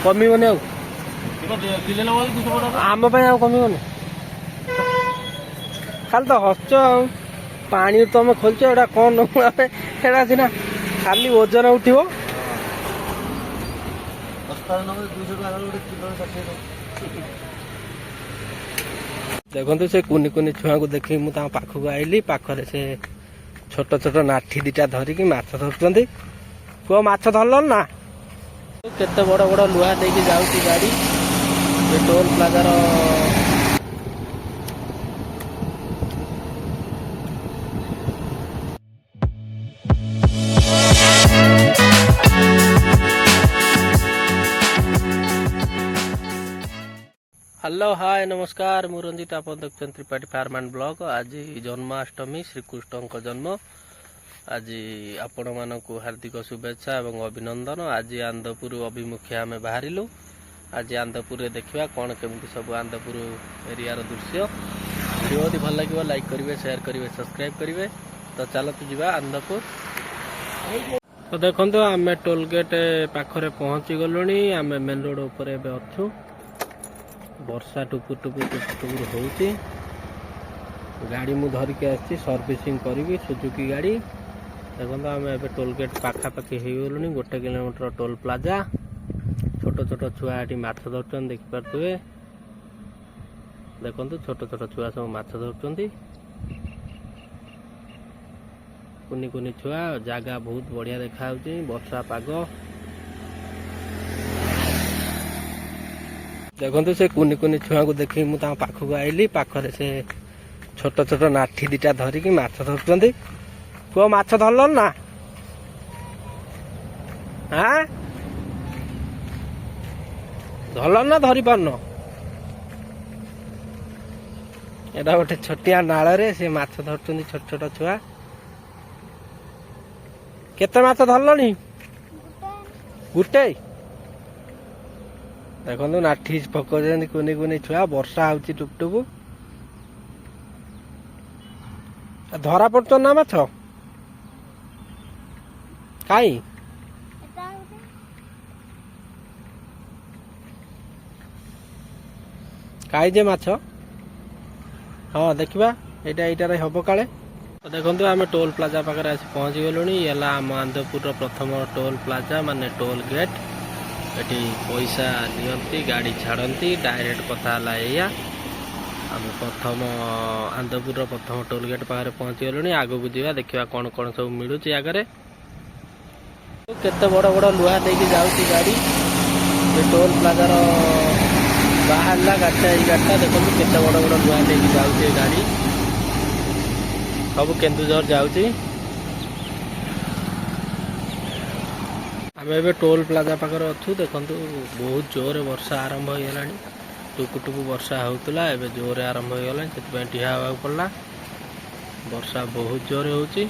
କମିବନି ଆଉ ଆମ ପାଇଁ ଆଉ କମିବନି। ଖାଲି ତ ହସୁଛ ଆଉ ପାଣି ତମେ ଖୋଲୁଛ ଏଇଟା କଣ ନବୁ ଆମେ ସେଇଟା ସିନା ଖାଲି ଓଜନ ଉଠିବ। ଦେଖନ୍ତୁ ସେ କୁନି କୁନି ଛୁଆଙ୍କୁ ଦେଖିକି ମୁଁ ତାଙ୍କ ପାଖକୁ ଆଇଲି। ପାଖରେ ସେ ଛୋଟ ଛୋଟ ନାଠି ଦିଟା ଧରିକି ମାଛ ଧରୁଛନ୍ତି। ପୁଅ ମାଛ ଧରିଲନି ନା? କେତେ ବଡ଼ ବଡ଼ ଲୁହା ଦେଇକି ଯାଉଛି ଗାଡ଼ି ଏ ଟୋଲ ପ୍ଲାଜାର। ହ୍ୟାଲୋ ହାଏ ନମସ୍କାର, ମୁଁ ରଞ୍ଜିତ, ଆପଣ ଦେଖୁଛନ୍ତି ତ୍ରିପାଠୀ ଫାର୍ମ ଆଣ୍ଡ ବ୍ଲଗ। ଆଜି ଜନ୍ମାଷ୍ଟମୀ, ଶ୍ରୀକୃଷ୍ଣଙ୍କ ଜନ୍ମ। ଆଜି ଆପଣମାନଙ୍କୁ ହାର୍ଦ୍ଦିକ ଶୁଭେଚ୍ଛା ଏବଂ ଅଭିନନ୍ଦନ। ଆଜି ଆନ୍ଦପୁର ଅଭିମୁଖେ ଆମେ ବାହାରିଲୁ। ଆଜି ଆନ୍ଦପୁରରେ ଦେଖିବା କ'ଣ କେମିତି ସବୁ ଆନ୍ଦପୁର ଏରିଆର ଦୃଶ୍ୟ। ଭିଡ଼ିଓ ଯଦି ଭଲ ଲାଗିବ ଲାଇକ୍ କରିବେ, ସେୟାର କରିବେ, ସବସ୍କ୍ରାଇବ୍ କରିବେ। ତ ଚାଲନ୍ତୁ ଯିବା ଆନ୍ଦପୁର। ତ ଦେଖନ୍ତୁ ଆମେ ଟୋଲ ଗେଟ୍ ପାଖରେ ପହଞ୍ଚି ଗଲୁଣି। ଆମେ ମେନ୍ ରୋଡ଼ ଉପରେ ଏବେ ଅଛୁ। ବର୍ଷା ଟୁପୁର ଟୁପୁର ଟୁପୁର ଟୁପୁର ହେଉଛି। ଗାଡ଼ି ମୁଁ ଧରିକି ଆସିଛି ସର୍ଭିସିଂ କରିବି, ସୁଜୁକି ଗାଡ଼ି। ଦେଖନ୍ତୁ ଆମେ ଏବେ ଟୋଲ ଗେଟ୍ ପାଖାପାଖି ହେଇଗଲୁଣି। 1 କିଲୋମିଟର ଟୋଲ ପ୍ଲାଜା। ଛୋଟ ଛୋଟ ଛୁଆ ଏଠି ମାଛ ଧରୁଛନ୍ତି, ଦେଖିପାରୁଥିବେ। ଦେଖନ୍ତୁ ଛୋଟ ଛୋଟ ଛୁଆ ସବୁ ମାଛ ଧରୁଛନ୍ତି। କୁନି କୁନି ଛୁଆ, ଜାଗା ବହୁତ ବଢ଼ିଆ ଦେଖାଯାଉଛି, ବର୍ଷା ପାଗ। ଦେଖନ୍ତୁ ସେ କୁନି କୁନି ଛୁଆଙ୍କୁ ଦେଖିକି ମୁଁ ତାଙ୍କ ପାଖକୁ ଆଇଲି। ପାଖରେ ସେ ଛୋଟ ଛୋଟ ନାଠି ଦିଟା ଧରିକି ମାଛ ଧରୁଛନ୍ତି। ପୁଅ ମାଛ ଧରିଲନି ନା? ଧରିଲନି ନା ଧରି ପାରୁନ? ଏଇଟା ଗୋଟେ ଛୋଟିଆ ନାଳରେ ସେ ମାଛ ଧରୁଛନ୍ତି ଛୋଟ ଛୋଟ ଛୁଆ। କେତେ ମାଛ ଧରିଲଣି? ଗୋଟେ। ଦେଖନ୍ତୁ ନାଠି ପକାଉଛନ୍ତି କୁନି କୁନି ଛୁଆ। ବର୍ଷା ହଉଛି ଟୁପଟୁପୁ। ଧରା ପଡୁଛନ୍ତି ନା ମାଛ? କାଇଁ କାଇଁ ଯେ ମାଛ? ହଁ ଦେଖିବା, ଏଇଟାରେ ହବ କାଳେ। ଦେଖନ୍ତୁ ଆମେ ଟୋଲ ପ୍ଲାଜା ପାଖରେ ଆସି ପହଞ୍ଚି ଗଲୁଣି। ଇଏ ହେଲା ଆମ ଆନ୍ଦପୁରର ପ୍ରଥମ ଟୋଲ ପ୍ଲାଜା, ମାନେ ଟୋଲ ଗେଟ୍। ଏଠି ପଇସା ନିଅନ୍ତି, ଗାଡ଼ି ଛାଡ଼ନ୍ତି। ଡାଇରେକ୍ଟ କଥା ହେଲା ଏଇଆ। ଆମେ ଆନ୍ଦପୁରର ପ୍ରଥମ ଟୋଲ ଗେଟ୍ ପାଖରେ ପହଞ୍ଚି ଗଲୁଣି। ଆଗକୁ ଯିବା, ଦେଖିବା କ'ଣ କ'ଣ ସବୁ ମିଳୁଛି ଆଗରେ। କେତେ ବଡ଼ ବଡ଼ ଲୁହା ଦେଇକି ଯାଉଛି ଗାଡ଼ି ଏ ଟୋଲ ପ୍ଲାଜାର ବାହାରିଲା ଗାଡ଼ିଟା। ଏଇ ଗାଡ଼ିଟା ଦେଖନ୍ତୁ କେତେ ବଡ଼ ବଡ଼ ଲୁହା ଦେଇକି ଯାଉଛି ଏ ଗାଡ଼ି। ସବୁ କେନ୍ଦୁଝର ଯାଉଛି। ଆମେ ଏବେ ଟୋଲ ପ୍ଲାଜା ପାଖରେ ଅଛୁ। ଦେଖନ୍ତୁ ବହୁତ ଜୋରରେ ବର୍ଷା ଆରମ୍ଭ ହୋଇଗଲାଣି। ଟୁପୁ ଟୁପୁ ବର୍ଷା ହେଉଥିଲା, ଏବେ ଜୋରରେ ଆରମ୍ଭ ହୋଇଗଲାଣି। ସେଥିପାଇଁ ଠିଆ ହେବାକୁ ପଡ଼ିଲା। ବର୍ଷା ବହୁତ ଜୋରରେ ହେଉଛି।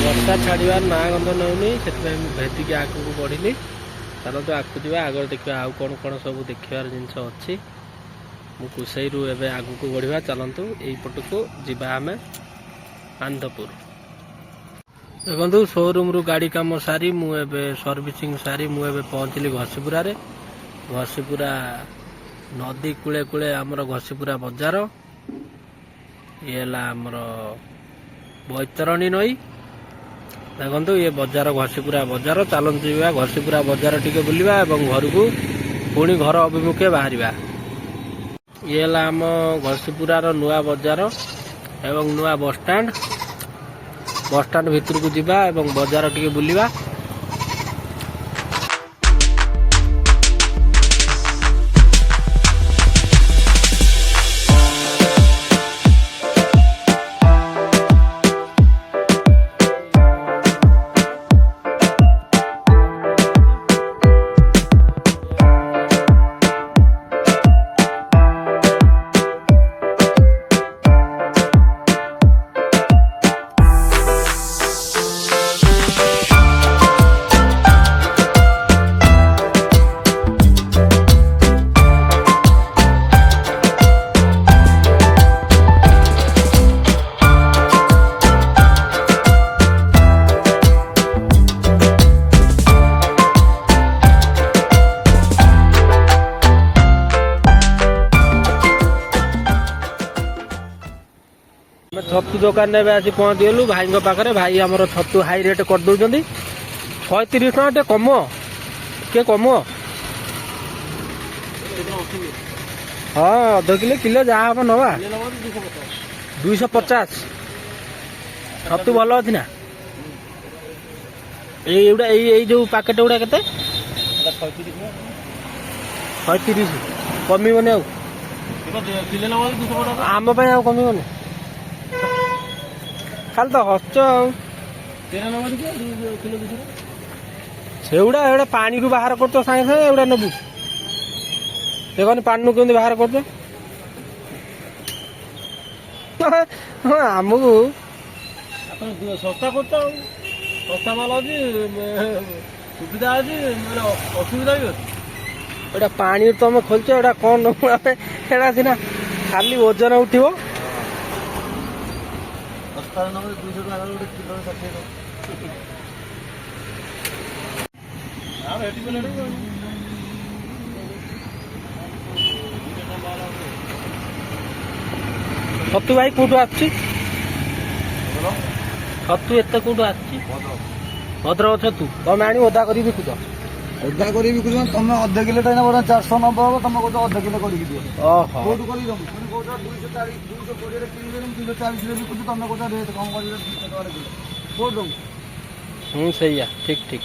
ବର୍ଷା ଛାଡ଼ିବାର ନାଁ ଗନ୍ଧ ନେଉନି, ସେଥିପାଇଁ ମୁଁ ଭେଦିକି ଆଗକୁ ବଢ଼ିଲି। ଚାଲନ୍ତୁ ଆଗକୁ ଯିବା, ଆଗରେ ଦେଖିବା ଆଉ କ'ଣ କ'ଣ ସବୁ ଦେଖିବାର ଜିନିଷ ଅଛି। ମୁଁ କୁସେଇରୁ ଏବେ ଆଗକୁ ବଢ଼ିବା। ଚାଲନ୍ତୁ ଏଇପଟକୁ ଯିବା ଆମେ ଆନ୍ଦପୁର। ଦେଖନ୍ତୁ ସୋରୁମ୍ରୁ ଗାଡ଼ି କାମ ସାରି ମୁଁ ଏବେ ସର୍ଭିସିଂ ସାରି ମୁଁ ଏବେ ପହଞ୍ଚିଲି ଘସିପୁରାରେ। ଘସିପୁରା ନଦୀ କୂଳେ କୂଳେ ଆମର ଘସିପୁରା ବଜାର। ଇଏ ହେଲା ଆମର ବୈତରଣୀ ନଈ। ଦେଖନ୍ତୁ ଇଏ ବଜାର ଘସିପୁରା ବଜାର। ଚାଲନ୍ତୁ ଯିବା ଘସିପୁରା ବଜାର ଟିକେ ବୁଲିବା ଏବଂ ଘରକୁ ପୁଣି ଘର ଅଭିମୁଖେ ବାହାରିବା। ଇଏ ହେଲା ଆମ ଘସିପୁରାର ନୂଆ ବଜାର ଏବଂ ନୂଆ ବସଷ୍ଟାଣ୍ଡ। ବସଷ୍ଟାଣ୍ଡ ଭିତରକୁ ଯିବା ଏବଂ ବଜାର ଟିକେ ବୁଲିବା। ଛତୁ ଦୋକାନରେ ଏବେ ଆସି ପହଞ୍ଚିଗଲୁ ଭାଇଙ୍କ ପାଖରେ। ଭାଇ ଆମର ଛତୁ ହାଇ ରେଟ୍ କରିଦେଉଛନ୍ତି। 130 ଟଙ୍କା ଟିକେ କମ, ଟିକେ କମ। ହଁ ଅଧ କିଲୋ ଯାହା ହବ ନବା। 250। ଛତୁ ଭଲ ଅଛି ନା? ଏଇଗୁଡ଼ା ଏଇ ଯୋଉ ପ୍ୟାକେଟ୍ ଗୁଡ଼ା କେତେ? 130। କମିବନି ଆଉ? ଆମ ପାଇଁ ଆଉ କମିବନି? ଖାଲି ତ ହସ ଆଉ। ସେଗୁଡ଼ା ଏଗୁଡ଼ା ପାଣିରୁ ବାହାର କରୁଛ ସାଙ୍ଗେ ସାଙ୍ଗେ, ଏଗୁଡ଼ା ନେବୁ? ଦେଖନି ପାଣିରୁ କେମିତି ବାହାର କରୁଛ। ଆମକୁ ଶସ୍ତା କରୁଛ ଆଉ। ଶସ୍ତା ମାଲ ଅଛି, ସୁବିଧା ଅଛି, ମାନେ ଅସୁବିଧା ବି ଅଛି। ଏଇଟା ପାଣି ତମେ ଖୋଲିଛ, ଏଇଟା କ'ଣ ନେବୁ ଆମେ? ଏଇଟା ସିନା ଖାଲି ଓଜନ ଉଠିବ। ଛତୁ ଭାଇ କୋଉଠୁ ଆସୁଛି? ଛତୁ ଏତେ କୋଉଠୁ ଆସୁଛି? ଭଦ୍ରକ ଛତୁ ତମେ ଆଣି ଓଦା କରି ବିକୁଛ? ଓଦା କରି ବିକୁଛ ତମେ ଅଧ କିଲୋ ଟା ବୋଧେ 490 ହବ, ତମେ କହୁଛ ଅଧ କିଲୋ କରିକି ଦିଅ। ଓହୋ। କୋଉଠୁ କରିକି ଦବୁ? ପୁଣି କହୁଛ 240 220 କିଣିଦେବି, 240 ରେ ବିକୁଛୁ, ତମେ କହୁଛ ରେଟ୍ କମ କରିକି 200 ଟଙ୍କା କିଲୋ। କୋଉଠୁ ଦବୁ? ସେଇଆ ଠିକ ଠିକ।